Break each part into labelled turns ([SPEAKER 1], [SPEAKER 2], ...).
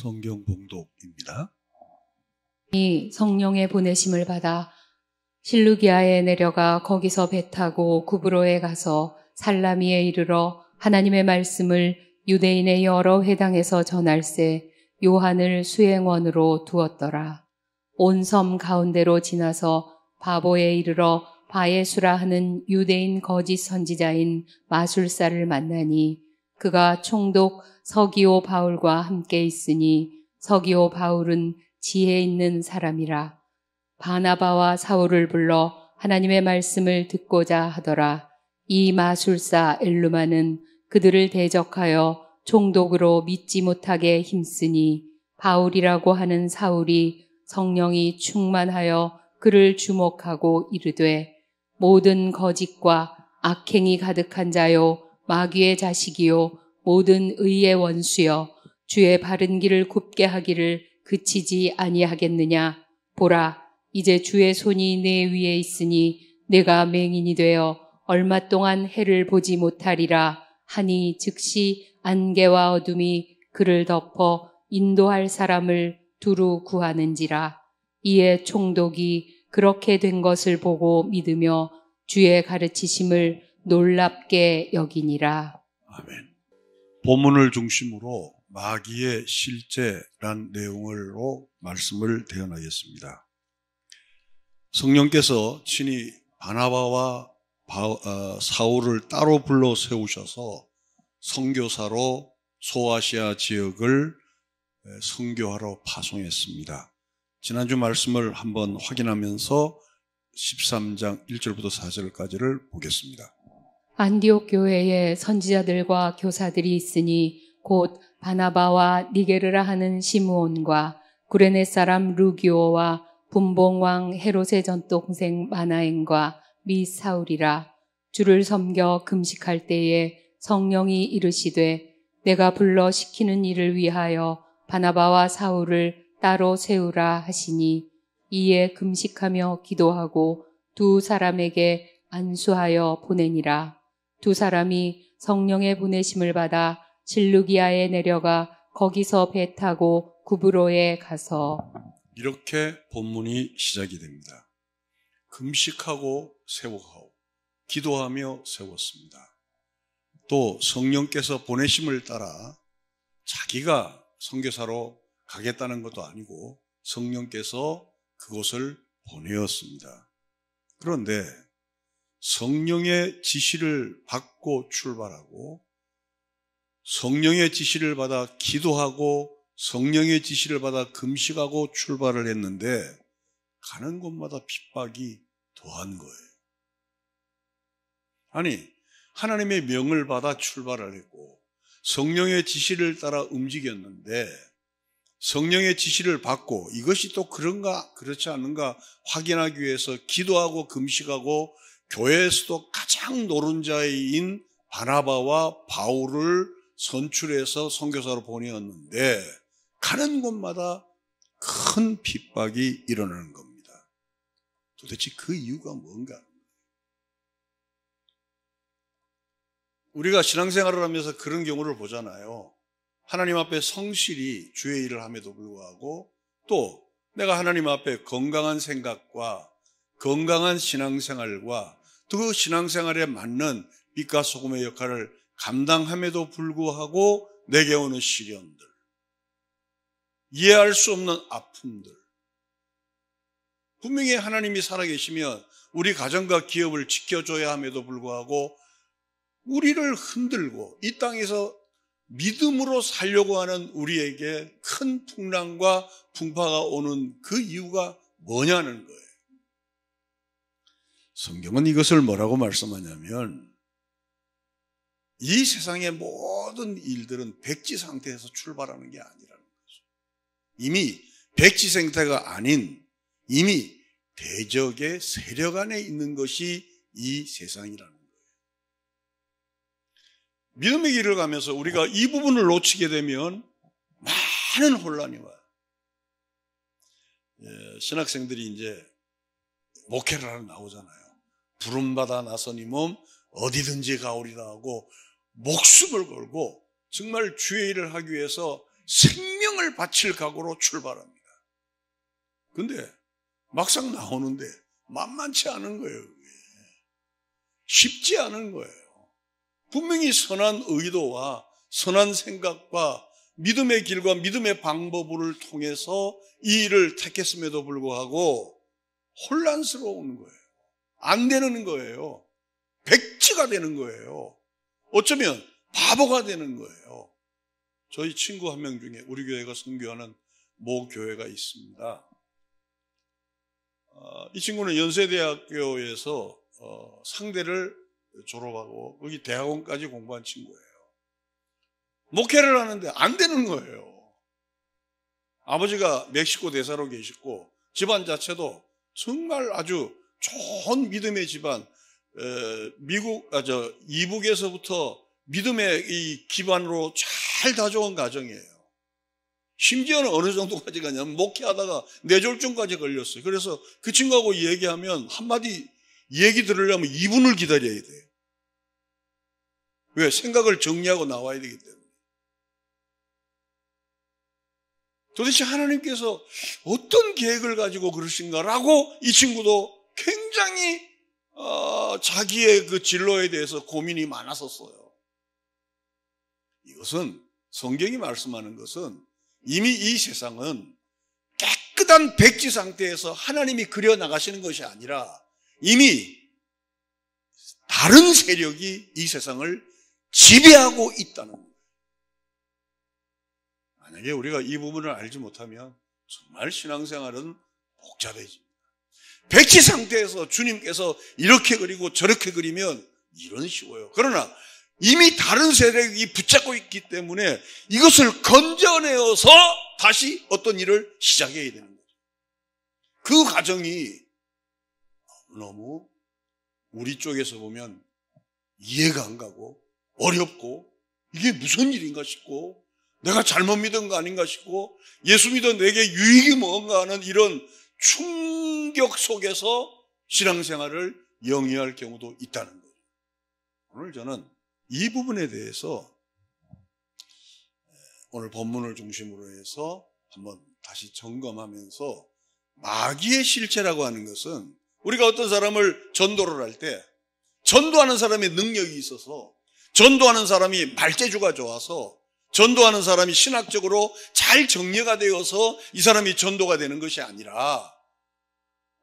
[SPEAKER 1] 성경 봉독입니다.
[SPEAKER 2] 이 성령의 보내심을 받아 실루기아에 내려가 거기서 배 타고 구브로에 가서 살라미에 이르러 하나님의 말씀을 유대인의 여러 회당에서 전할세 요한을 수행원으로 두었더라. 온 섬 가운데로 지나서 바보에 이르러 바예수라 하는 유대인 거짓 선지자인 마술사를 만나니 그가 총독 서기오 바울과 함께 있으니 서기오 바울은 지혜 있는 사람이라. 바나바와 사울을 불러 하나님의 말씀을 듣고자 하더라. 이 마술사 엘루마는 그들을 대적하여 총독으로 믿지 못하게 힘쓰니 바울이라고 하는 사울이 성령이 충만하여 그를 주목하고 이르되 모든 거짓과 악행이 가득한 자요 마귀의 자식이요 모든 의의 원수여 주의 바른 길을 굽게 하기를 그치지 아니하겠느냐. 보라, 이제 주의 손이 내 위에 있으니 내가 맹인이 되어 얼마 동안 해를 보지 못하리라 하니 즉시 안개와 어둠이 그를 덮어 인도할 사람을 두루 구하는지라. 이에 총독이 그렇게 된 것을 보고 믿으며 주의 가르치심을 놀랍게 여기니라.
[SPEAKER 1] 아멘. 본문을 중심으로 마귀의 실제란 내용으로 말씀을 대언하겠습니다. 성령께서 친히 바나바와 사울을 따로 불러 세우셔서 선교사로 소아시아 지역을 선교하러 파송했습니다. 지난주 말씀을 한번 확인하면서 13장 1절부터 4절까지를 보겠습니다.
[SPEAKER 2] 안디옥 교회에 선지자들과 교사들이 있으니 곧 바나바와 니게르라 하는 시므온과 구레네 사람 루기오와 분봉왕 헤롯의 전동생 마나엔과 미 사울이라. 주를 섬겨 금식할 때에 성령이 이르시되 내가 불러 시키는 일을 위하여 바나바와 사울을 따로 세우라 하시니 이에 금식하며 기도하고 두 사람에게 안수하여 보내니라. 두 사람이 성령의 보내심을 받아 실루기아에 내려가 거기서 배 타고 구브로에 가서
[SPEAKER 1] 이렇게 본문이 시작이 됩니다. 금식하고 세우고 기도하며 세웠습니다. 또 성령께서 보내심을 따라 자기가 선교사로 가겠다는 것도 아니고 성령께서 그곳을 보내었습니다. 그런데 성령의 지시를 받고 출발하고 성령의 지시를 받아 기도하고 성령의 지시를 받아 금식하고 출발을 했는데 가는 곳마다 핍박이 더한 거예요. 아니, 하나님의 명을 받아 출발을 했고 성령의 지시를 따라 움직였는데 성령의 지시를 받고 이것이 또 그런가 그렇지 않은가 확인하기 위해서 기도하고 금식하고 교회에서도 가장 노른자인 바나바와 바울을 선출해서 선교사로 보내었는데 가는 곳마다 큰 핍박이 일어나는 겁니다. 도대체 그 이유가 뭔가? 우리가 신앙생활을 하면서 그런 경우를 보잖아요. 하나님 앞에 성실히 주의 일을 함에도 불구하고 또 내가 하나님 앞에 건강한 생각과 건강한 신앙생활과 또 그 신앙생활에 맞는 빛과 소금의 역할을 감당함에도 불구하고 내게 오는 시련들, 이해할 수 없는 아픔들, 분명히 하나님이 살아계시면 우리 가정과 기업을 지켜줘야 함에도 불구하고 우리를 흔들고 이 땅에서 믿음으로 살려고 하는 우리에게 큰 풍랑과 풍파가 오는 그 이유가 뭐냐는 거예요. 성경은 이것을 뭐라고 말씀하냐면 이 세상의 모든 일들은 백지 상태에서 출발하는 게 아니라는 거죠. 이미 백지 상태가 아닌 이미 대적의 세력 안에 있는 것이 이 세상이라는 거예요. 믿음의 길을 가면서 우리가 이 부분을 놓치게 되면 많은 혼란이 와요. 신학생들이 이제 목회를 하러 나오잖아요. 부름받아 나서니 몸 어디든지 가오리라 하고 목숨을 걸고 정말 주의 일을 하기 위해서 생명 생명을 바칠 각오로 출발합니다. 근데 막상 나오는데 만만치 않은 거예요. 그게. 쉽지 않은 거예요. 분명히 선한 의도와 선한 생각과 믿음의 길과 믿음의 방법을 통해서 이 일을 택했음에도 불구하고 혼란스러운 거예요. 안 되는 거예요. 백지가 되는 거예요. 어쩌면 바보가 되는 거예요. 저희 친구 한 명 중에 우리 교회가 선교하는 모 교회가 있습니다. 이 친구는 연세대학교에서 상대를 졸업하고 거기 대학원까지 공부한 친구예요. 목회를 하는데 안 되는 거예요. 아버지가 멕시코 대사로 계시고 집안 자체도 정말 아주 좋은 믿음의 집안, 이북에서부터 믿음의 이 기반으로 잘 다져온 가정이에요. 심지어는 어느 정도까지 가냐면 목회하다가 뇌졸중까지 걸렸어요. 그래서 그 친구하고 얘기하면 한마디 얘기 들으려면 2분을 기다려야 돼요. 왜? 생각을 정리하고 나와야 되기 때문에. 도대체 하나님께서 어떤 계획을 가지고 그러신가라고 이 친구도 굉장히 자기의 그 진로에 대해서 고민이 많았었어요. 이것은 성경이 말씀하는 것은 이미 이 세상은 깨끗한 백지 상태에서 하나님이 그려나가시는 것이 아니라 이미 다른 세력이 이 세상을 지배하고 있다는 거예요. 만약에 우리가 이 부분을 알지 못하면 정말 신앙생활은 복잡해집니다. 백지 상태에서 주님께서 이렇게 그리고 저렇게 그리면 일은 쉬워요. 그러나 이미 다른 세력이 붙잡고 있기 때문에 이것을 건져내어서 다시 어떤 일을 시작해야 되는 거죠. 그 과정이 너무 우리 쪽에서 보면 이해가 안 가고 어렵고 이게 무슨 일인가 싶고 내가 잘못 믿은 거 아닌가 싶고 예수 믿어 내게 유익이 뭔가 하는 이런 충격 속에서 신앙생활을 영위할 경우도 있다는 거예요. 오늘 저는 이 부분에 대해서 오늘 본문을 중심으로 해서 한번 다시 점검하면서 마귀의 실체라고 하는 것은 우리가 어떤 사람을 전도를 할 때 전도하는 사람의 능력이 있어서 전도하는 사람이 말재주가 좋아서 전도하는 사람이 신학적으로 잘 정리가 되어서 이 사람이 전도가 되는 것이 아니라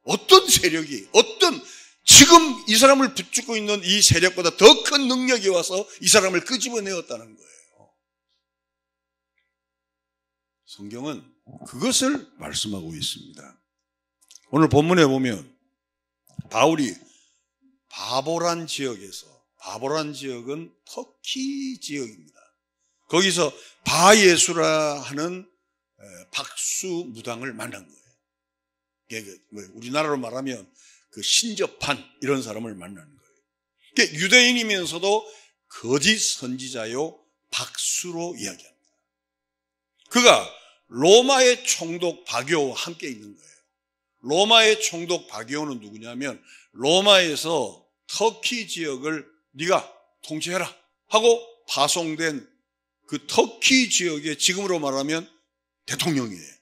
[SPEAKER 1] 어떤 세력이 어떤 지금 이 사람을 붙잡고 있는 이 세력보다 더 큰 능력이 와서 이 사람을 끄집어내었다는 거예요. 성경은 그것을 말씀하고 있습니다. 오늘 본문에 보면 바울이 바보란 지역에서 바보란 지역은 터키 지역입니다. 거기서 바예수라 하는 박수 무당을 만난 거예요. 우리나라로 말하면 그 신접한 이런 사람을 만나는 거예요. 유대인이면서도 거짓 선지자요 박수로 이야기합니다. 그가 로마의 총독 바교와 함께 있는 거예요. 로마의 총독 바교는 누구냐면 로마에서 터키 지역을 네가 통치해라 하고 파송된 그 터키 지역의 지금으로 말하면 대통령이에요.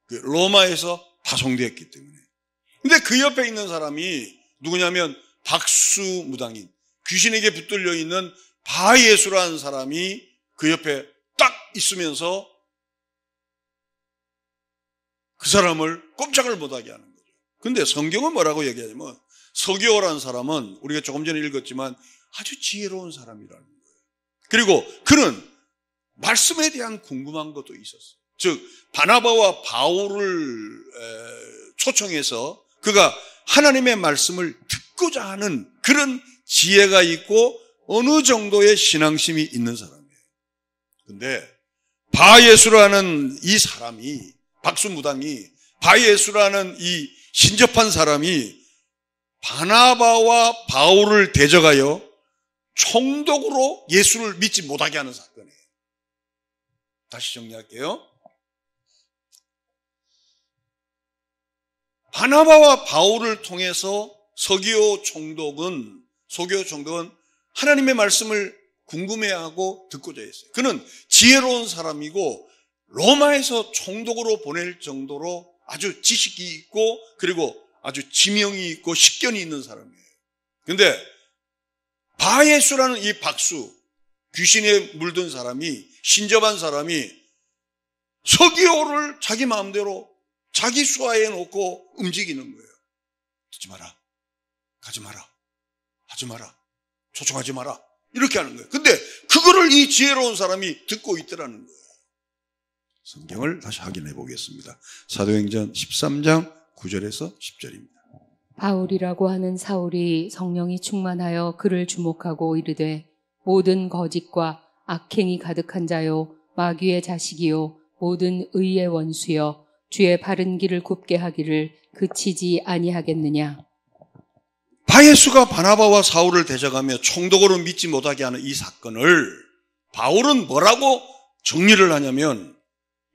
[SPEAKER 1] 그 로마에서 파송되었기 때문에. 근데 그 옆에 있는 사람이 누구냐면 박수무당인 귀신에게 붙들려 있는 바예수라는 사람이 그 옆에 딱 있으면서 그 사람을 꼼짝을 못하게 하는 거죠. 근데 성경은 뭐라고 얘기하냐면 서기오라는 사람은 우리가 조금 전에 읽었지만 아주 지혜로운 사람이라는 거예요. 그리고 그는 말씀에 대한 궁금한 것도 있었어요. 즉 바나바와 바울을 초청해서 그가 하나님의 말씀을 듣고자 하는 그런 지혜가 있고 어느 정도의 신앙심이 있는 사람이에요. 근데 바예수라는 이 사람이 박수무당이 바예수라는 이 신접한 사람이 바나바와 바울을 대적하여 총독으로 예수를 믿지 못하게 하는 사건이에요. 다시 정리할게요. 바나바와 바울을 통해서 서기오 총독은 하나님의 말씀을 궁금해하고 듣고자 했어요. 그는 지혜로운 사람이고 로마에서 총독으로 보낼 정도로 아주 지식이 있고 그리고 아주 지명이 있고 식견이 있는 사람이에요. 근데 바예수라는 이 박수, 귀신에 물든 사람이, 신접한 사람이 서기오를 자기 마음대로 자기 수하에 놓고 움직이는 거예요. 듣지 마라, 가지 마라, 하지 마라, 초청하지 마라, 이렇게 하는 거예요. 근데 그거를 이 지혜로운 사람이 듣고 있더라는 거예요. 성경을 다시 확인해 보겠습니다. 사도행전 13장 9절에서 10절입니다.
[SPEAKER 2] 바울이라고 하는 사울이 성령이 충만하여 그를 주목하고 이르되 모든 거짓과 악행이 가득한 자요 마귀의 자식이요 모든 의의 원수여 주의 바른 길을 굽게 하기를 그치지 아니하겠느냐.
[SPEAKER 1] 바예수가 바나바와 사울을 대적하며 총독으로 믿지 못하게 하는 이 사건을 바울은 뭐라고 정리를 하냐면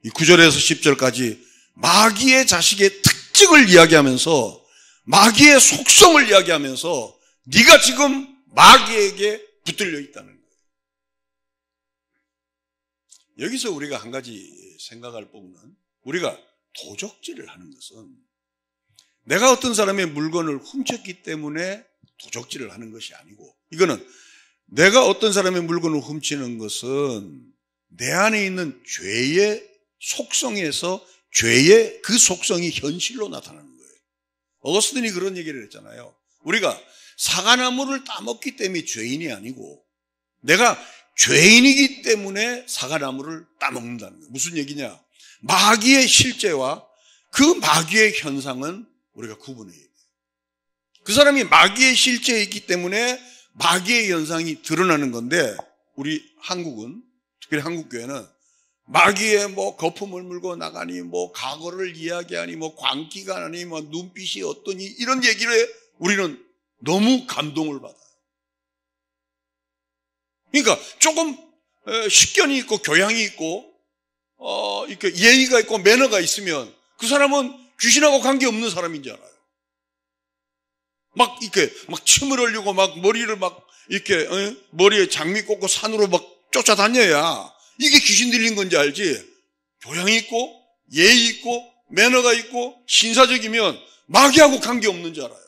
[SPEAKER 1] 이 9절에서 10절까지 마귀의 자식의 특징을 이야기하면서 마귀의 속성을 이야기하면서 네가 지금 마귀에게 붙들려 있다는 거예요. 여기서 우리가 한 가지 생각할 부분은 우리가 도적질을 하는 것은 내가 어떤 사람의 물건을 훔쳤기 때문에 도적질을 하는 것이 아니고 이거는 내가 어떤 사람의 물건을 훔치는 것은 내 안에 있는 죄의 속성에서 죄의 그 속성이 현실로 나타나는 거예요. 어거스틴이 그런 얘기를 했잖아요. 우리가 사과나무를 따먹기 때문에 죄인이 아니고 내가 죄인이기 때문에 사과나무를 따먹는다는 거예요. 무슨 얘기냐? 마귀의 실제와 그 마귀의 현상은 우리가 구분해야 돼요. 그 사람이 마귀의 실제에 있기 때문에 마귀의 현상이 드러나는 건데 우리 한국은 특별히 한국교회는 마귀의 거품을 물고 나가니 과거를 이야기하니 광기가 나니 눈빛이 어떠니 이런 얘기를 우리는 너무 감동을 받아요. 그러니까 조금 식견이 있고 교양이 있고 이렇게 예의가 있고 매너가 있으면 그 사람은 귀신하고 관계없는 사람인 줄 알아요. 이렇게 침을 흘리고 머리를 이렇게 머리에 장미 꽂고 산으로 쫓아다녀야 이게 귀신 들린 건지 알지. 교양이 있고 예의 있고 매너가 있고 신사적이면 마귀하고 관계없는 줄 알아요.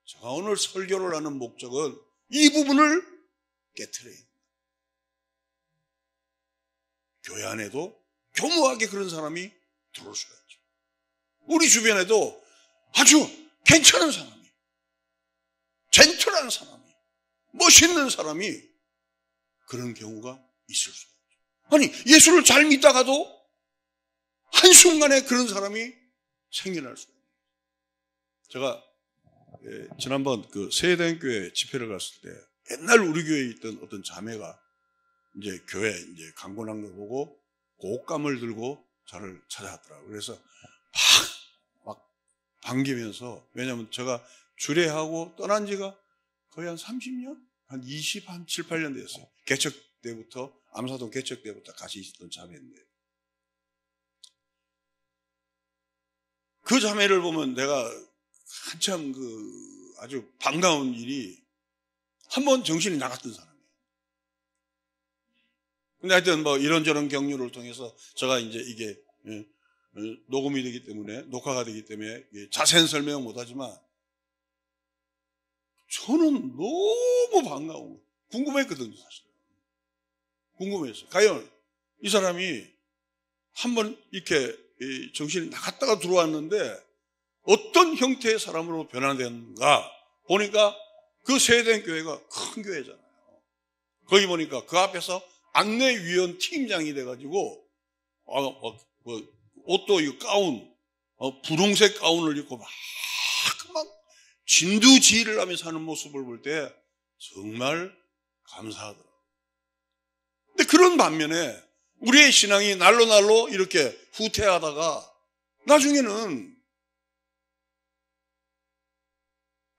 [SPEAKER 1] 제가 오늘 설교를 하는 목적은 이 부분을 깨트려요. 교회 안에도 교묘하게 그런 사람이 들어올 수가 있죠. 우리 주변에도 아주 괜찮은 사람이, 젠틀한 사람이, 멋있는 사람이 그런 경우가 있을 수가 있죠. 아니, 예수를 잘 믿다가도 한순간에 그런 사람이 생겨날 수가 있어요. 제가 지난번 그 세대교회 집회를 갔을 때 옛날 우리 교회에 있던 어떤 자매가 이제 교회 이제 강권한 걸 보고 곶감을 들고 저를 찾아왔더라고요. 그래서 막 반기면서, 왜냐하면 제가 주례하고 떠난 지가 거의 한 30년? 한 7, 8년 됐어요. 개척 때부터, 암사동 개척 때부터 같이 있었던 자매인데. 그 자매를 보면 내가 한참 아주 반가운 일이 한번 정신이 나갔던 사람이에요. 근데 하여튼 이런저런 경륜을 통해서 제가 이제 이게 녹음이 되기 때문에, 녹화가 되기 때문에 자세한 설명은 못하지만 저는 너무 반가운 거예요. 궁금했거든요, 사실. 궁금했어요. 과연 이 사람이 한번 이렇게 정신이 나갔다가 들어왔는데 어떤 형태의 사람으로 변화되는가 보니까 그 세대된 교회가 큰 교회잖아요. 거기 보니까 그 앞에서 안내위원 팀장이 돼가지고 옷도 이 가운, 분홍색 가운을 입고 막 진두지휘를 하면서 하는 모습을 볼 때 정말 감사하더라고요. 근데 그런 반면에 우리의 신앙이 날로 이렇게 후퇴하다가 나중에는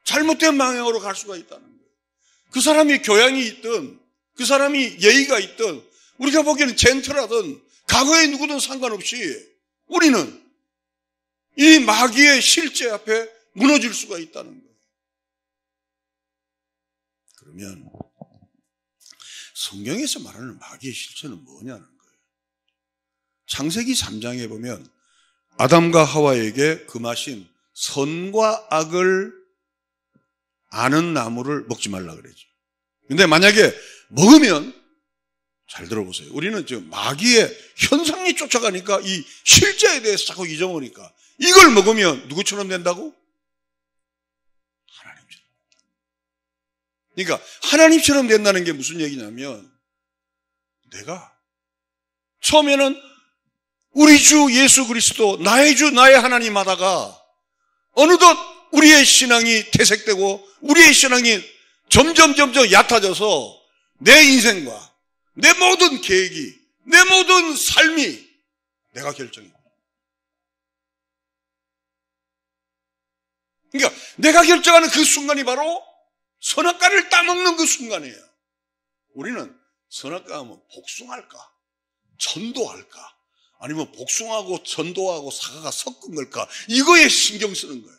[SPEAKER 1] 잘못된 방향으로 갈 수가 있다는 거예요. 그 사람이 교양이 있든 그 사람이 예의가 있든 우리가 보기에는 젠틀하든 과거의 누구든 상관없이 우리는 이 마귀의 실제 앞에 무너질 수가 있다는 거예요. 그러면 성경에서 말하는 마귀의 실체는 뭐냐는 거예요. 창세기 3장에 보면 아담과 하와에게 금하신 선과 악을 아는 나무를 먹지 말라 그러죠. 근데 만약에 먹으면, 잘 들어보세요. 우리는 지금 마귀의 현상이 쫓아가니까 이 실제에 대해서 자꾸 잊어먹으니까 이걸 먹으면 누구처럼 된다고? 하나님처럼. 그러니까 하나님처럼 된다는 게 무슨 얘기냐면, 내가 처음에는 우리 주 예수 그리스도 나의 주 나의 하나님 하다가 어느덧 우리의 신앙이 퇴색되고 우리의 신앙이 점점 얕아져서 내 인생과 내 모든 계획이, 내 모든 삶이 내가 결정해. 그러니까 내가 결정하는 그 순간이 바로 선악과를 따먹는 그 순간이에요. 우리는 선악과 하면 복숭아일까? 전도할까? 아니면 복숭아하고 전도하고 사과가 섞은 걸까? 이거에 신경 쓰는 거예요.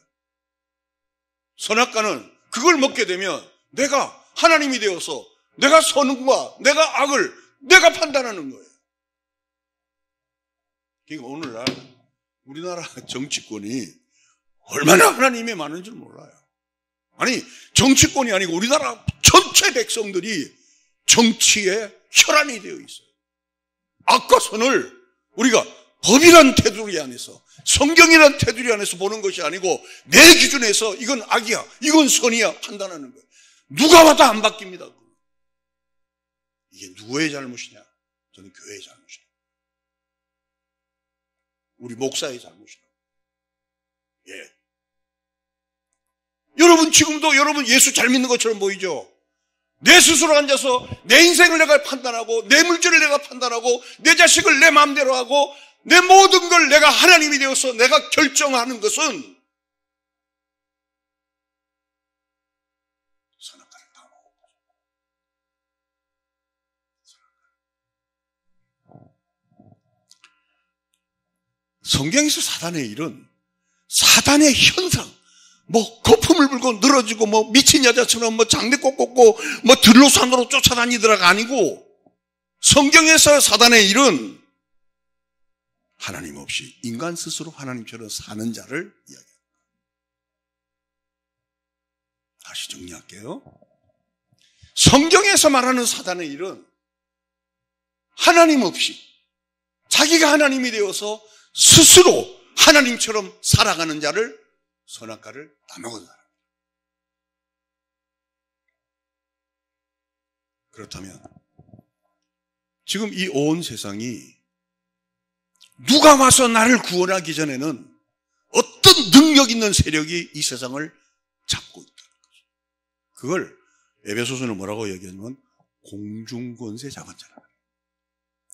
[SPEAKER 1] 선악과는 그걸 먹게 되면 내가 하나님이 되어서 내가 선과 내가 악을 내가 판단하는 거예요. 그러니까 오늘날 우리나라 정치권이 얼마나 하나님이 많은 줄 몰라요. 아니, 정치권이 아니고 우리나라 전체 백성들이 정치에 혈안이 되어 있어요. 악과 선을 우리가 법이란 테두리 안에서, 성경이란 테두리 안에서 보는 것이 아니고 내 기준에서 이건 악이야, 이건 선이야 판단하는 거예요. 누가 와도 안 바뀝니다. 이게 누구의 잘못이냐? 저는 교회의 잘못이다. 우리 목사의 잘못이다. 예. 여러분 지금도 여러분 예수 잘 믿는 것처럼 보이죠? 내 스스로 앉아서 내 인생을 내가 판단하고 내 물질을 내가 판단하고 내 자식을 내 마음대로 하고 내 모든 걸 내가 하나님이 되어서 내가 결정하는 것은 선악과를 다 먹어. 성경에서 사단의 일은 사단의 현상, 뭐 거품을 불고 늘어지고 뭐 미친 여자처럼 뭐 장대꽃 꽂고 뭐 들로 산으로 쫓아다니더라가 아니고, 성경에서 사단의 일은 하나님 없이 인간 스스로 하나님처럼 사는 자를 이야기합니다. 다시 정리할게요. 성경에서 말하는 사단의 일은 하나님 없이 자기가 하나님이 되어서 스스로 하나님처럼 살아가는 자를, 선악과를 따먹은 사람. 그렇다면 지금 이 온 세상이 누가 와서 나를 구원하기 전에는 어떤 능력 있는 세력이 이 세상을 잡고 있다는 거죠. 그걸 에베소서는 뭐라고 얘기하냐면 공중권세 잡은 자라.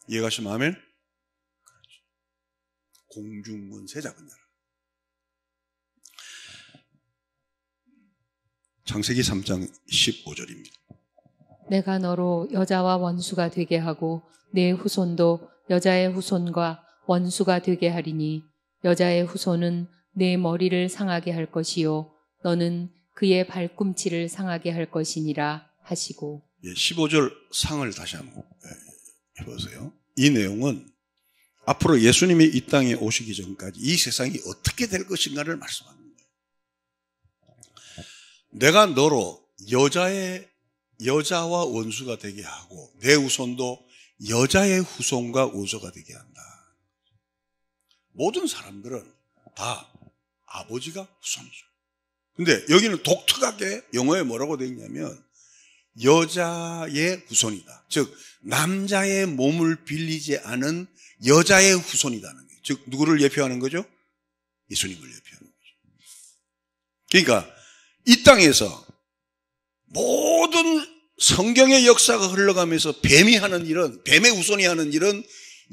[SPEAKER 1] 이해가시면 아멘? 그렇죠. 공중권세 잡은 자라. 창세기 3장 15절입니다.
[SPEAKER 2] 내가 너로 여자와 원수가 되게 하고 내 후손도 여자의 후손과 원수가 되게 하리니 여자의 후손은 내 머리를 상하게 할 것이요 너는 그의 발꿈치를 상하게 할 것이니라 하시고.
[SPEAKER 1] 15절 상을 다시 한번 해보세요. 이 내용은 앞으로 예수님이 이 땅에 오시기 전까지 이 세상이 어떻게 될 것인가를 말씀합니다. 내가 너로 여자와 원수가 되게 하고 내 후손도 여자의 후손과 원수가 되게 한다. 모든 사람들은 다 아버지가 후손이죠. 근데 여기는 독특하게 영어에 뭐라고 되어 있냐면 여자의 후손이다. 즉 남자의 몸을 빌리지 않은 여자의 후손이라는 거예요. 즉 누구를 예표하는 거죠? 예수님을 예표하는 거죠. 그러니까 이 땅에서 모든 성경의 역사가 흘러가면서 뱀이 하는 일은, 뱀의 후손이 하는 일은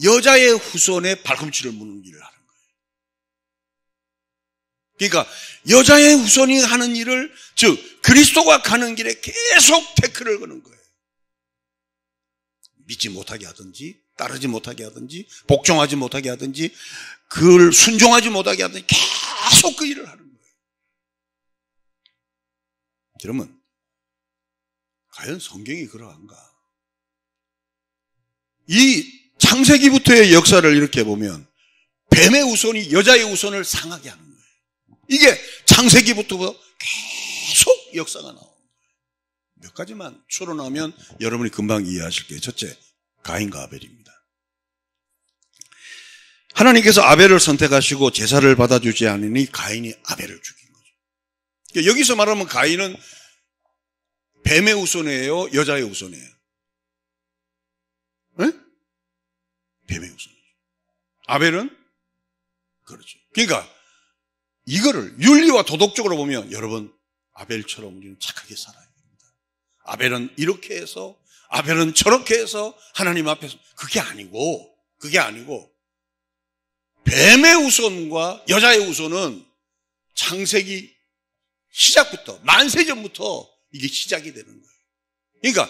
[SPEAKER 1] 여자의 후손의 발꿈치를 무는 일을 하는 거예요. 그러니까 여자의 후손이 하는 일을, 즉 그리스도가 가는 길에 계속 태클을 거는 거예요. 믿지 못하게 하든지 따르지 못하게 하든지 복종하지 못하게 하든지 그걸 순종하지 못하게 하든지 계속 그 일을 하는 거예요. 그러면 과연 성경이 그러한가? 이 창세기부터의 역사를 이렇게 보면 뱀의 후손이 여자의 후손을 상하게 하는 거예요. 이게 창세기부터 계속 역사가 나옵니다. 몇 가지만 추론하면 여러분이 금방 이해하실 거예요. 첫째, 가인과 아벨입니다. 하나님께서 아벨을 선택하시고 제사를 받아주지 않으니 가인이 아벨을 죽인 거죠. 그러니까 여기서 말하면 가인은 뱀의 후손이에요? 여자의 후손이에요? 네? 뱀의 후손이죠. 아벨은? 그렇죠. 그러니까 이거를 윤리와 도덕적으로 보면 여러분 아벨처럼 우리는 착하게 살아야 됩니다. 아벨은 이렇게 해서 아벨은 저렇게 해서 하나님 앞에서 그게 아니고 뱀의 후손과 여자의 후손은 창세기 시작부터 만세전부터 이게 시작이 되는 거예요. 그러니까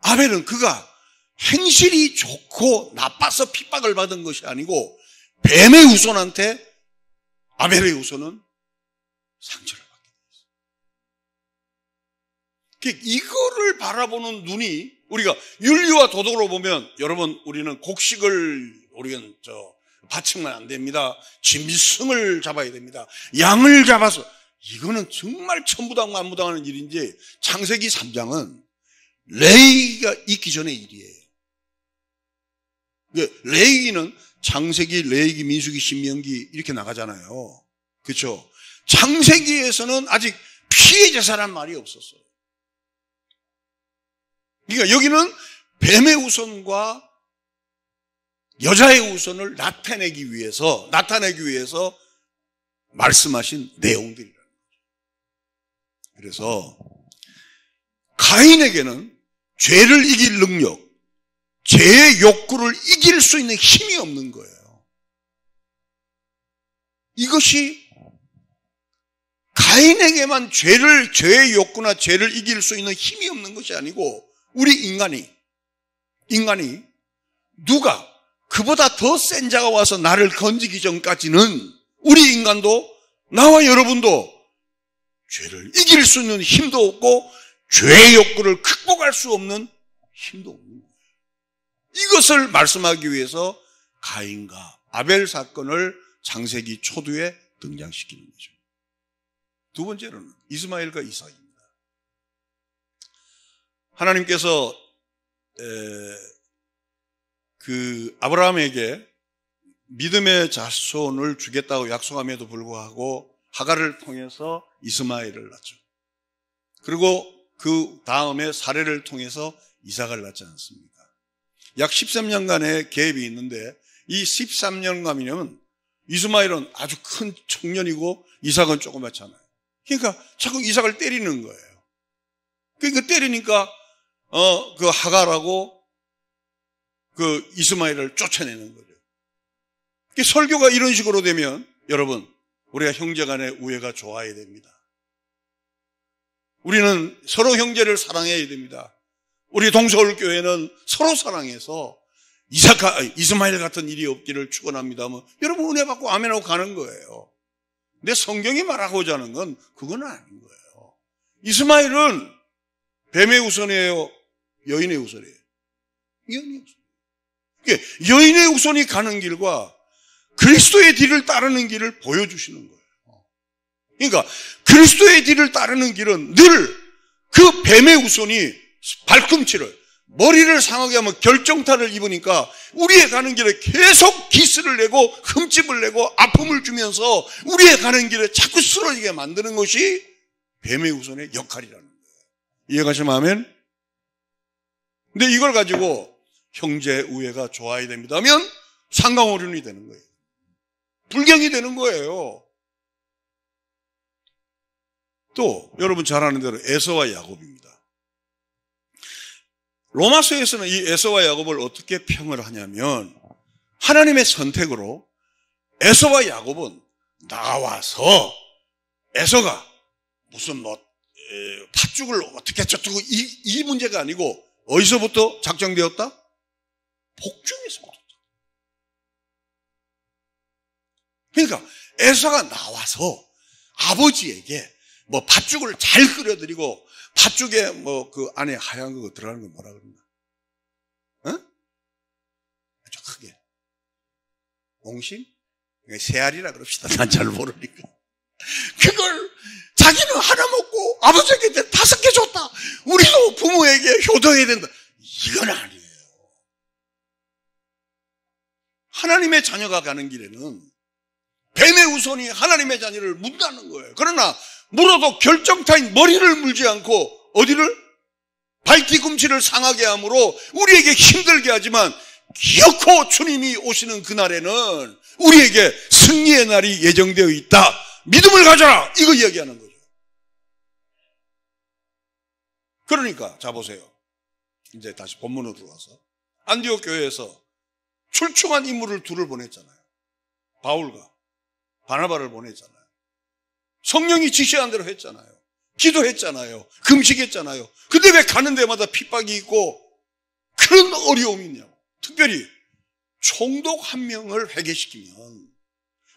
[SPEAKER 1] 아벨은 그가 행실이 좋고 나빠서 핍박을 받은 것이 아니고 뱀의 후손한테 아벨의 후손은 상처를 받게 되었어요. 이거를 바라보는 눈이 우리가 윤리와 도덕으로 보면 여러분 우리는 곡식을 우리는 바치면 안 됩니다. 짐승을 잡아야 됩니다. 양을 잡아서 이거는 정말 천부당만부당하는 일인지 창세기 3장은 레위기가 있기 전의 일이에요. 레위기는 창세기, 레위기, 민수기, 신명기 이렇게 나가잖아요. 그렇죠? 창세기에서는 아직 피해 제사란 말이 없었어요. 그러니까 여기는 뱀의 후손과 여자의 후손을 나타내기 위해서 말씀하신 내용들이라는 거죠. 그래서 가인에게는 죄를 이길 능력, 죄의 욕구를 이길 수 있는 힘이 없는 거예요. 이것이 가인에게만 죄의 욕구나 죄를 이길 수 있는 힘이 없는 것이 아니고 우리 인간이 누가 그보다 더 센 자가 와서 나를 건지기 전까지는 우리 인간도 나와 여러분도 죄를 이길 수 있는 힘도 없고 죄의 욕구를 극복할 수 없는 힘도 없는 거예요. 이것을 말씀하기 위해서 가인과 아벨 사건을 창세기 초두에 등장시키는 거죠. 두 번째로는 이스마엘과 이삭입니다. 하나님께서 아브라함에게 믿음의 자손을 주겠다고 약속함에도 불구하고 하갈을 통해서 이스마엘을 낳죠. 그리고 그 다음에 사레를 통해서 이삭을 낳지 않습니까? 약 13년간의 갭이 있는데 이 13년간이면 이스마엘은 아주 큰 청년이고 이삭은 조그맣잖아요. 그러니까 자꾸 이삭을 때리는 거예요. 그러니까 때리니까 그 하갈하고 그 이스마엘을 쫓아내는 거죠. 설교가 이런 식으로 되면 여러분 우리가 형제 간의 우애가 좋아야 됩니다. 우리는 서로 형제를 사랑해야 됩니다. 우리 동서울교회는 서로 사랑해서 이스마엘 같은 일이 없기를 축원합니다. 여러분 은혜 받고 아멘하고 가는 거예요. 근데 성경이 말하고자 하는 건 그건 아닌 거예요. 이스마엘은 뱀의 후손이에요? 여인의 후손이에요? 여인의 후손. 여인의 후손이 가는 길과 그리스도의 뒤를 따르는 길을 보여주시는 거예요. 그러니까 그리스도의 뒤를 따르는 길은 늘 그 뱀의 후손이 발꿈치를 머리를 상하게 하면 결정타를 입으니까 우리의 가는 길에 계속 기스를 내고 흠집을 내고 아픔을 주면서 우리의 가는 길에 자꾸 쓰러지게 만드는 것이 뱀의 후손의 역할이라는 거예요. 이해가시면 아멘? 근데 이걸 가지고 형제 우애가 좋아야 됩니다 하면 상강어른이 되는 거예요. 불경이 되는 거예요. 또 여러분 잘 아는 대로 에서와 야곱입니다. 로마서에서는 이 에서와 야곱을 어떻게 평을 하냐면 하나님의 선택으로 에서와 야곱은 나와서 에서가 무슨 팥죽을 어떻게 쪄두고 이 문제가 아니고 어디서부터 작정되었다? 복중에서부터. 그러니까 에서가 나와서 아버지에게 팥죽을 잘 끓여드리고 팥죽에 그 안에 하얀 거 들어가는 거 뭐라 그러나? 옹심? 새알이라 그럽시다. 난 잘 모르니까. 그걸 자기는 하나 먹고 아버지에게 5개 줬다. 우리도 부모에게 효도해야 된다. 이건 아니에요. 하나님의 자녀가 가는 길에는 뱀의 우선이 하나님의 자녀를 문다는 거예요. 그러나 물어도 결정타인 머리를 물지 않고 어디를? 발뒤꿈치를 상하게 함으로 우리에게 힘들게 하지만 기어코 주님이 오시는 그날에는 우리에게 승리의 날이 예정되어 있다. 믿음을 가져라. 이거 이야기하는 거죠. 그러니까 자 보세요. 이제 다시 본문으로 들어와서 안디옥 교회에서 출중한 인물을 둘을 보냈잖아요. 바울과 바나바를 보냈잖아요. 성령이 지시한 대로 했잖아요. 기도했잖아요. 금식했잖아요. 근데 왜 가는 데마다 핍박이 있고 그런 어려움이 있냐고. 특별히 총독 한 명을 회개시키면,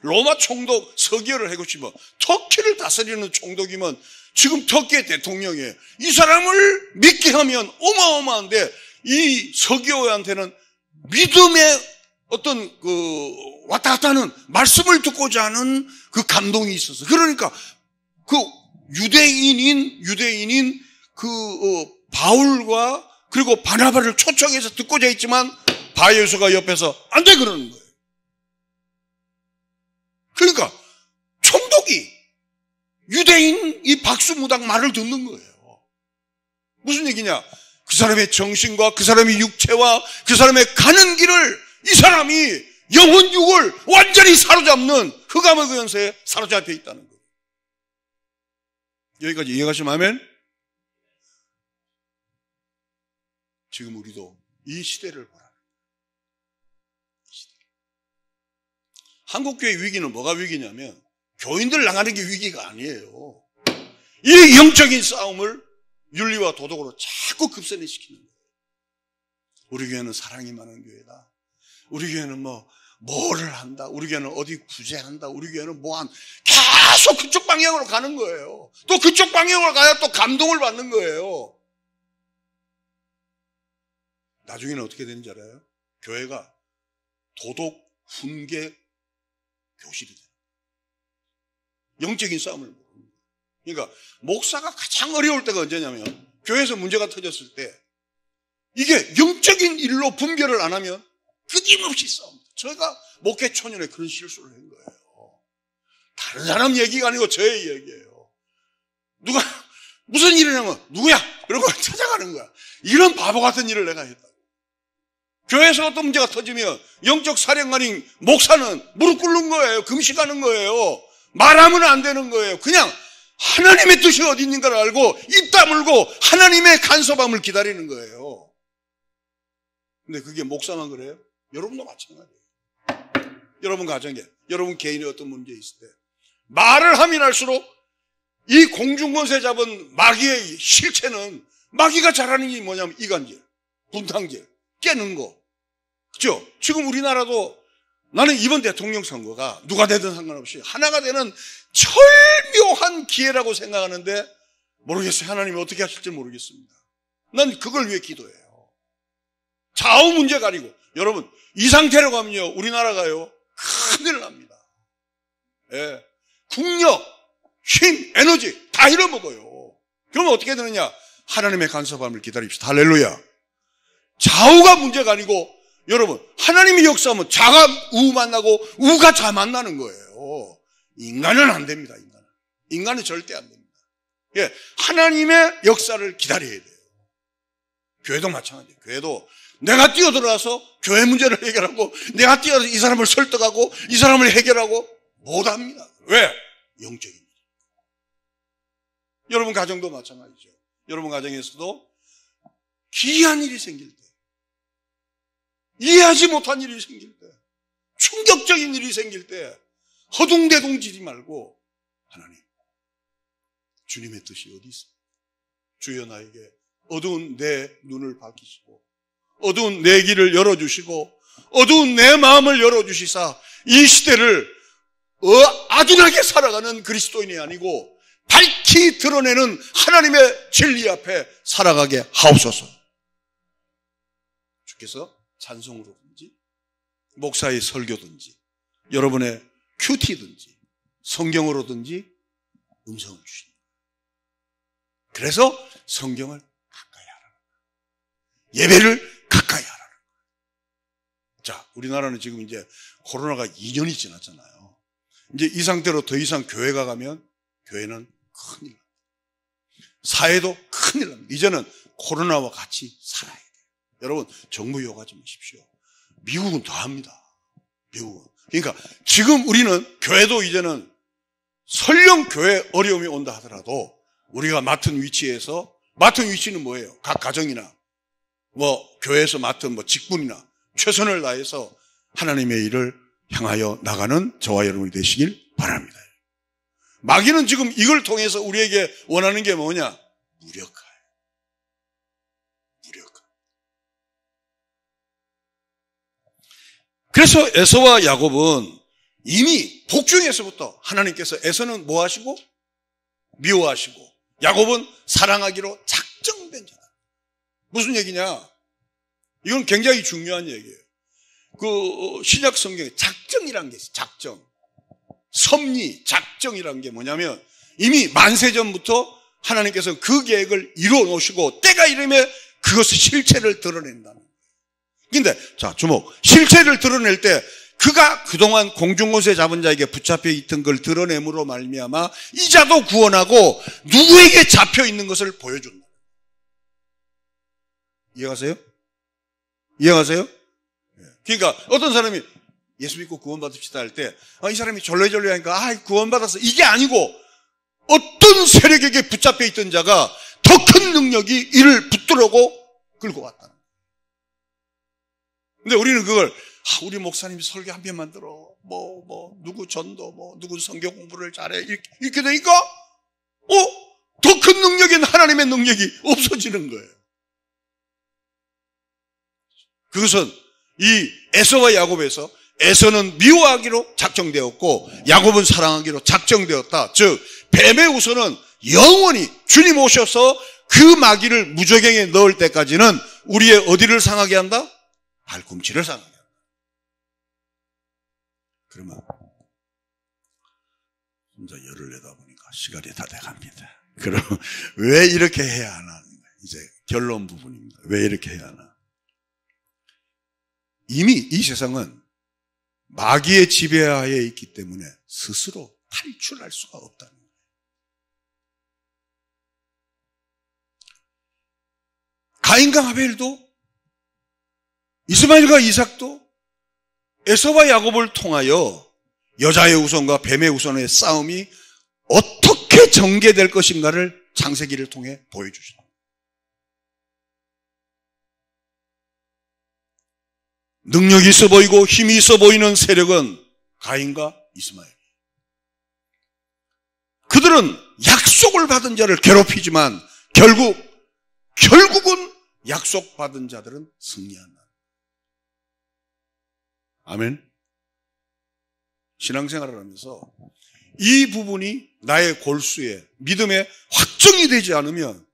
[SPEAKER 1] 로마 총독 서기어를 해고시면, 터키를 다스리는 총독이면 지금 터키의 대통령이에요. 이 사람을 믿게 하면 어마어마한데 이 서기어한테는 믿음의 어떤 왔다 갔다 하는 말씀을 듣고자 하는 그 감동이 있어서, 그러니까 그 유대인인 바울과 그리고 바나바를 초청해서 듣고자 했지만 바예수가 옆에서 안 돼 그러는 거예요. 그러니까 총독이 유대인 이 박수무당 말을 듣는 거예요. 무슨 얘기냐? 그 사람의 정신과 그 사람의 육체와 그 사람의 가는 길을 이 사람이 영혼 육을 완전히 사로잡는 흑암의 그 연세에 사로잡혀 있다는 거예요. 여기까지 이해가시면 아멘? 지금 우리도 이 시대를 보라. 한국교회 위기는 뭐가 위기냐면 교인들 나가는 게 위기가 아니에요. 이 영적인 싸움을 윤리와 도덕으로 자꾸 급선회시키는 거예요. 우리 교회는 사랑이 많은 교회다. 우리 교회는 뭐를 한다. 우리 교회는 어디 구제한다. 우리 교회는 계속 그쪽 방향으로 가는 거예요. 또 그쪽 방향으로 가야 또 감동을 받는 거예요. 나중에는 어떻게 되는지 알아요? 교회가 도덕 훈계 교실이 돼요. 영적인 싸움을 모르는 거예요. 그러니까 목사가 가장 어려울 때가 언제냐면 교회에서 문제가 터졌을 때 이게 영적인 일로 분별을 안 하면 끊임없이 싸웁니다. 제가 목회 초년에 그런 실수를 한 거예요. 다른 사람 얘기가 아니고 저의 얘기예요. 누가 무슨 일을 하면 누구야? 이러고 찾아가는 거야. 이런 바보 같은 일을 내가 했다. 교회에서 어떤 문제가 터지면 영적 사령관인 목사는 무릎 꿇는 거예요. 금식하는 거예요. 말하면 안 되는 거예요. 그냥 하나님의 뜻이 어디 있는가를 알고 입 다물고 하나님의 간섭함을 기다리는 거예요. 근데 그게 목사만 그래요? 여러분도 마찬가지예요. 여러분 가정에, 여러분 개인의 어떤 문제 있을 때 말을 하면 할수록 이 공중권세 잡은 마귀의 실체는, 마귀가 잘하는 게 뭐냐면 이간질, 분탕질, 깨는 거. 그죠? 지금 우리나라도 나는 이번 대통령 선거가 누가 되든 상관없이 하나가 되는 절묘한 기회라고 생각하는데 모르겠어요. 하나님이 어떻게 하실지 모르겠습니다. 난 그걸 위해 기도해요. 좌우 문제 가리고. 여러분, 이 상태로 가면요, 우리나라가요, 큰일 납니다. 예. 국력, 힘, 에너지 다 잃어먹어요. 그러면 어떻게 되느냐? 하나님의 간섭함을 기다립시다. 할렐루야. 좌우가 문제가 아니고, 여러분, 하나님의 역사하면 자가 우 만나고 우가 자 만나는 거예요. 인간은 안 됩니다. 인간은 절대 안 됩니다. 예, 하나님의 역사를 기다려야 돼요. 교회도 마찬가지예요. 교회도 내가 뛰어들어가서 교회 문제를 해결하고, 내가 뛰어들어서 이 사람을 설득하고 이 사람을 해결하고 못합니다. 왜? 영적인 일. 여러분 가정도 마찬가지죠. 여러분 가정에서도 기이한 일이 생길 때, 이해하지 못한 일이 생길 때, 충격적인 일이 생길 때 허둥대둥지지 말고, 하나님, 주님의 뜻이 어디 있습니까? 주여 나에게 어두운 내 눈을 밝히시고 어두운 내 길을 열어주시고 어두운 내 마음을 열어주시사 이 시대를 아둔하게 살아가는 그리스도인이 아니고 밝히 드러내는 하나님의 진리 앞에 살아가게 하옵소서. 주께서 찬송으로든지 목사의 설교든지 여러분의 큐티든지 성경으로든지 음성을 주십니다. 그래서 성경을 가까이 하라는 거예요. 예배를 가까이 하라는 거예요. 자, 우리나라는 지금 이제 코로나가 2년이 지났잖아요. 이제 이 상태로 더 이상 교회가 가면 교회는 큰일 납니다. 사회도 큰일 납니다. 이제는 코로나와 같이 살아야 돼요. 여러분, 정부 욕하지 마십시오. 미국은 더 합니다. 미국은. 그러니까 지금 우리는 교회도 이제는 설령 교회 어려움이 온다 하더라도 우리가 맡은 위치는 뭐예요? 각 가정이나 교회에서 맡은 직분이나 최선을 다해서 하나님의 일을 향하여 나가는 저와 여러분이 되시길 바랍니다. 마귀는 지금 이걸 통해서 우리에게 원하는 게 뭐냐? 무력화예요. 무력화. 그래서 에서와 야곱은 이미 복중에서부터 하나님께서 에서는 뭐 하시고? 미워하시고 야곱은 사랑하기로 작정된 자다. 무슨 얘기냐? 이건 굉장히 중요한 얘기예요. 그 신약 성경에 작정이라는 게 있어요. 작정. 섭리, 작정이라는 게 뭐냐면 이미 만세전부터 하나님께서 그 계획을 이루어 놓으시고 때가 이르면 그것의 실체를 드러낸다는 거예요. 근데 자, 주목. 실체를 드러낼 때 그가 그동안 공중곳에 잡은 자에게 붙잡혀 있던 걸 드러냄으로 말미암아 이자도 구원하고 누구에게 잡혀 있는 것을 보여준다. 이해가세요? 이해가세요? 그러니까 어떤 사람이 예수 믿고 구원받읍시다 할 때 이 사람이 절레절레 하니까 구원받았어. 이게 아니고 어떤 세력에게 붙잡혀 있던 자가 더 큰 능력이 이를 붙들고 끌고 왔다. 근데 우리는 그걸 우리 목사님이 설교 한 편만 들어. 누구 전도, 누구 성경 공부를 잘해. 이렇게 되니까, 더 큰 능력인 하나님의 능력이 없어지는 거예요. 그것은 이 에서와 야곱에서 에서는 미워하기로 작정되었고, 야곱은 사랑하기로 작정되었다. 즉, 뱀의 우선은 영원히 주님 오셔서 그 마귀를 무저갱에 넣을 때까지는 우리의 어디를 상하게 한다? 발꿈치를 상하게 한다. 그러면 혼자 열을 내다 보니까 시간이 다 돼갑니다. 그럼 왜 이렇게 해야 하나? 이제 결론 부분입니다. 왜 이렇게 해야 하나? 이미 이 세상은 마귀의 지배하에 있기 때문에 스스로 탈출할 수가 없다는 거예요. 가인과 하벨도 이스마엘과 이삭도 에서와 야곱을 통하여 여자의 우선과 뱀의 우선의 싸움이 어떻게 전개될 것인가를 창세기를 통해 보여주십니다. 능력이 있어 보이고 힘이 있어 보이는 세력은 가인과 이스마엘. 그들은 약속을 받은 자를 괴롭히지만 결국은 약속받은 자들은 승리한다. 아멘. 신앙생활을 하면서 이 부분이 나의 골수에 믿음에 확정이 되지 않으면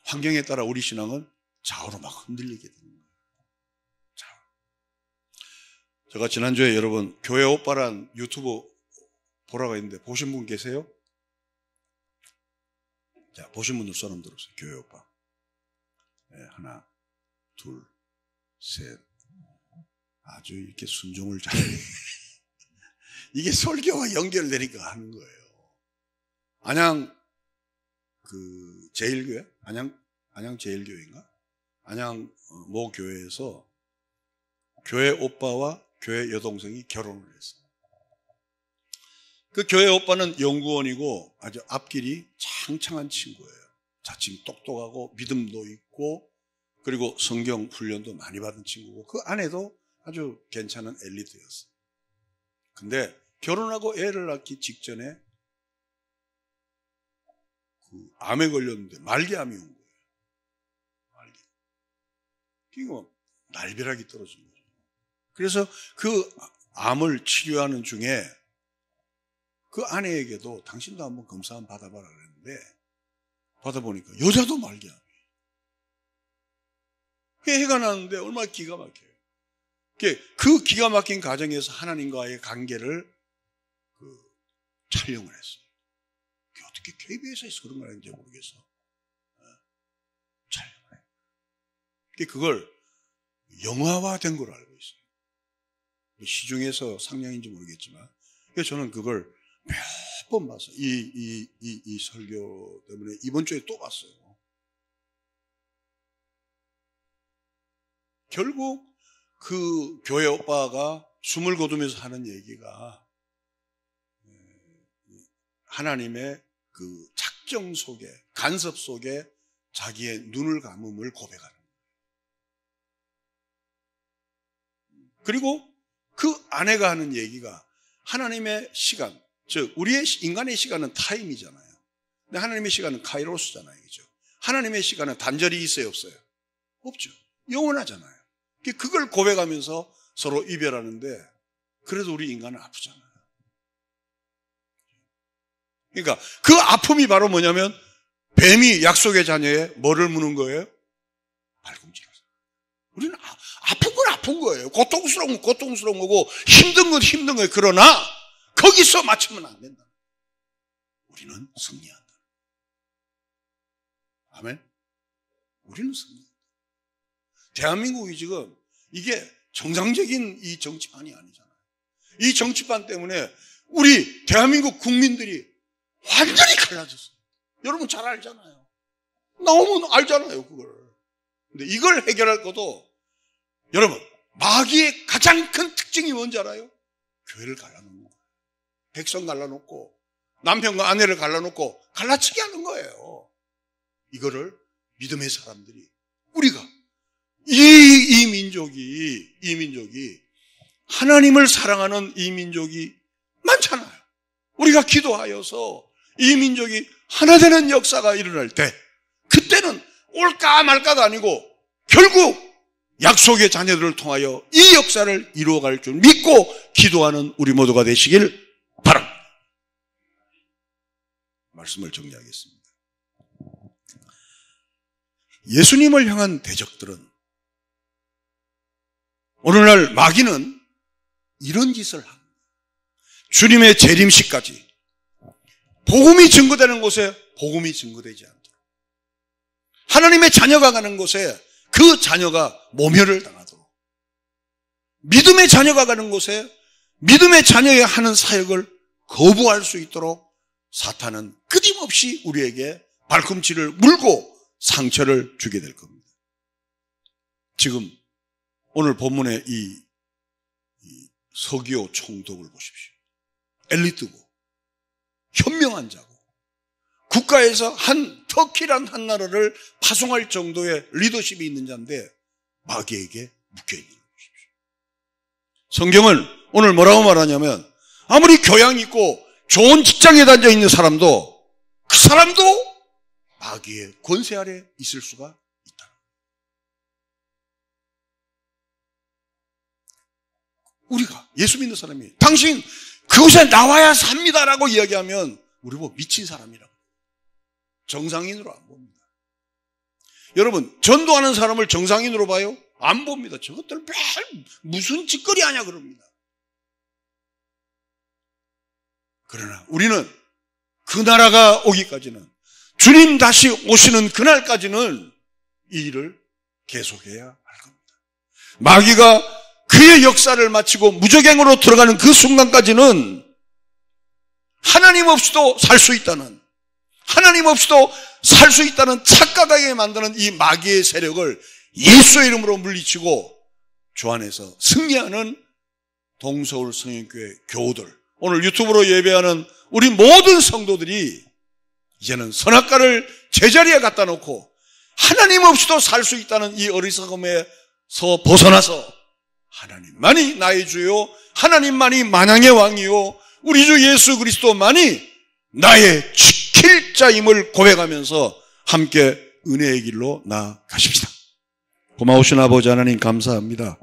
[SPEAKER 1] 환경에 따라 우리 신앙은 좌우로 막 흔들리게 됩니다. 제가 지난주에 여러분 교회 오빠란 유튜브 보라가 있는데 보신 분 계세요? 자, 보신 분들 손 들어보세요. 교회 오빠. 네, 하나, 둘, 셋. 아주 이렇게 순종을 잘해. 이게 설교와 연결되니까 하는 거예요. 안양 제일교회? 안양 제일교회인가? 안양 모 교회에서 교회 오빠와 교회 여동생이 결혼을 했어요. 그 교회 오빠는 연구원이고 아주 앞길이 창창한 친구예요. 자칭 똑똑하고 믿음도 있고 그리고 성경 훈련도 많이 받은 친구고 그 아내도 아주 괜찮은 엘리트였어요. 근데 결혼하고 애를 낳기 직전에 암에 걸렸는데 말기암이 온 거예요. 말기. 그러니까 날벼락이 떨어진 거죠. 그래서 그 암을 치료하는 중에 그 아내에게도 당신도 한번 검사 한번 받아봐라 그랬는데 받아보니까 여자도 말기암이. 해가 나는데 얼마나 기가 막혀요. 그 기가 막힌 과정에서 하나님과의 관계를 촬영을 했어요. 그게 어떻게 KBS에서 그런 걸 하는지 모르겠어. 촬영을 해. 그걸 영화화된 걸 알고 있어요. 시중에서 상영인지 모르겠지만, 그래서 저는 그걸 몇 번 봤어요. 이 설교 때문에 이번 주에 또 봤어요. 결국 그 교회 오빠가 숨을 거두면서 하는 얘기가 하나님의 그 작정 속에, 간섭 속에 자기의 눈을 감음을 고백하는 거예요. 그리고 그 아내가 하는 얘기가 하나님의 시간, 즉 우리의 인간의 시간은 타임이잖아요. 근데 하나님의 시간은 카이로스잖아요. 그죠? 하나님의 시간은 단절이 있어요, 없어요? 없죠. 영원하잖아요. 그걸 고백하면서 서로 이별하는데, 그래도 우리 인간은 아프잖아요. 그러니까 그 아픔이 바로 뭐냐면, 뱀이 약속의 자녀에 뭐를 무는 거예요? 발꿈치를. 우리는 아픈 건 아픈 거예요. 고통스러운 건 고통스러운 거고, 힘든 건 힘든 거예요. 그러나 거기서 맞추면 안 된다. 우리는 승리한다. 아멘? 우리는 승리한다. 대한민국이 지금 이게 정상적인 이 정치판이 아니잖아요. 이 정치판 때문에 우리 대한민국 국민들이 완전히 갈라졌어요. 여러분 잘 알잖아요. 나오면 알잖아요, 그걸. 근데 이걸 해결할 것도, 여러분, 마귀의 가장 큰 특징이 뭔지 알아요? 교회를 갈라놓는 거예요. 백성 갈라놓고, 남편과 아내를 갈라놓고, 갈라치게 하는 거예요. 이거를 믿음의 사람들이, 우리가, 이 민족이, 하나님을 사랑하는 이 민족이 많잖아요. 우리가 기도하여서 이 민족이 하나 되는 역사가 일어날 때, 그때는 올까 말까가 아니고 결국 약속의 자녀들을 통하여 이 역사를 이루어갈 줄 믿고 기도하는 우리 모두가 되시길 바랍니다. 말씀을 정리하겠습니다. 예수님을 향한 대적들은, 오늘날 마귀는 이런 짓을 합니다. 주님의 재림식까지 복음이 증거되는 곳에 복음이 증거되지 않도록, 하나님의 자녀가 가는 곳에 그 자녀가 모멸을 당하도록, 믿음의 자녀가 가는 곳에 믿음의 자녀의 하는 사역을 거부할 수 있도록 사탄은 끊임없이 우리에게 발꿈치를 물고 상처를 주게 될 겁니다. 지금 오늘 본문의 이 서기오 총독을 보십시오. 엘리트고 현명한 자고 국가에서 터키란 한 나라를 파송할 정도의 리더십이 있는 자인데 마귀에게 묶여있는 걸 보십시오. 성경은 오늘 뭐라고 말하냐면, 아무리 교양 있고 좋은 직장에 다녀 있는 사람도, 그 사람도 마귀의 권세 아래 있을 수가 있다. 우리가 예수 믿는 사람이 당신 그곳에 나와야 삽니다라고 이야기하면 우리 뭐 미친 사람이라고, 정상인으로 안 봅니다. 여러분, 전도하는 사람을 정상인으로 봐요? 안 봅니다. 저것들 무슨 짓거리 하냐 그럽니다. 그러나 우리는 그 나라가 오기까지는, 주님 다시 오시는 그날까지는 이 일을 계속해야 할 겁니다. 마귀가 그의 역사를 마치고 무적행으로 들어가는 그 순간까지는 하나님 없이도 살 수 있다는, 하나님 없이도 살 수 있다는 착각하게 만드는 이 마귀의 세력을 예수의 이름으로 물리치고 주 안에서 승리하는 동서울 성인교회 교우들, 오늘 유튜브로 예배하는 우리 모든 성도들이 이제는 선악과를 제자리에 갖다 놓고 하나님 없이도 살 수 있다는 이 어리석음에서 벗어나서 하나님만이 나의 주요, 하나님만이 만왕의 왕이요, 우리 주 예수 그리스도만이 나의 지킬 자임을 고백하면서 함께 은혜의 길로 나아가십시다. 고마우신 아버지 하나님 감사합니다.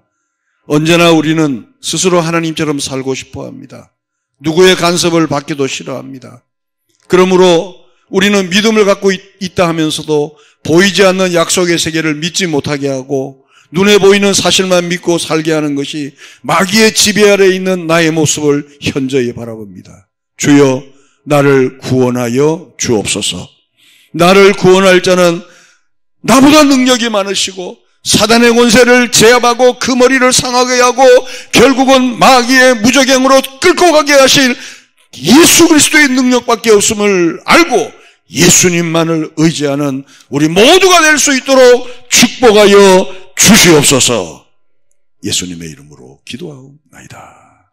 [SPEAKER 1] 언제나 우리는 스스로 하나님처럼 살고 싶어 합니다. 누구의 간섭을 받기도 싫어합니다. 그러므로 우리는 믿음을 갖고 있다 하면서도 보이지 않는 약속의 세계를 믿지 못하게 하고, 눈에 보이는 사실만 믿고 살게 하는 것이 마귀의 지배 아래 있는 나의 모습을 현저히 바라봅니다. 주여, 나를 구원하여 주옵소서. 나를 구원할 자는 나보다 능력이 많으시고 사단의 권세를 제압하고 그 머리를 상하게 하고 결국은 마귀의 무저갱으로 끌고 가게 하실 예수 그리스도의 능력밖에 없음을 알고 예수님만을 의지하는 우리 모두가 될 수 있도록 축복하여 주시옵소서. 예수님의 이름으로 기도하옵나이다.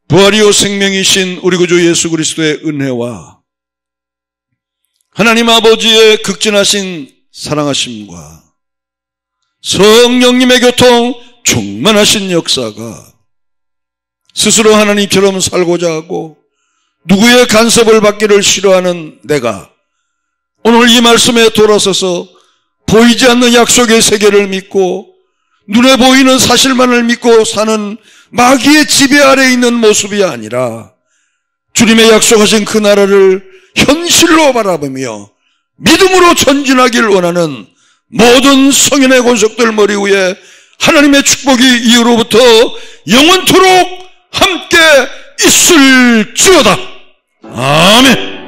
[SPEAKER 1] 부활이요 생명이신 우리 구주 예수 그리스도의 은혜와 하나님 아버지의 극진하신 사랑하심과 성령님의 교통 충만하신 역사가 스스로 하나님처럼 살고자 하고 누구의 간섭을 받기를 싫어하는 내가 오늘 이 말씀에 돌아서서 보이지 않는 약속의 세계를 믿고 눈에 보이는 사실만을 믿고 사는 마귀의 지배 아래 있는 모습이 아니라 주님의 약속하신 그 나라를 현실로 바라보며 믿음으로 전진하길 원하는 모든 성인의 권속들 머리 위에 하나님의 축복이 이후로부터 영원토록 함께 있을지어다. 아멘.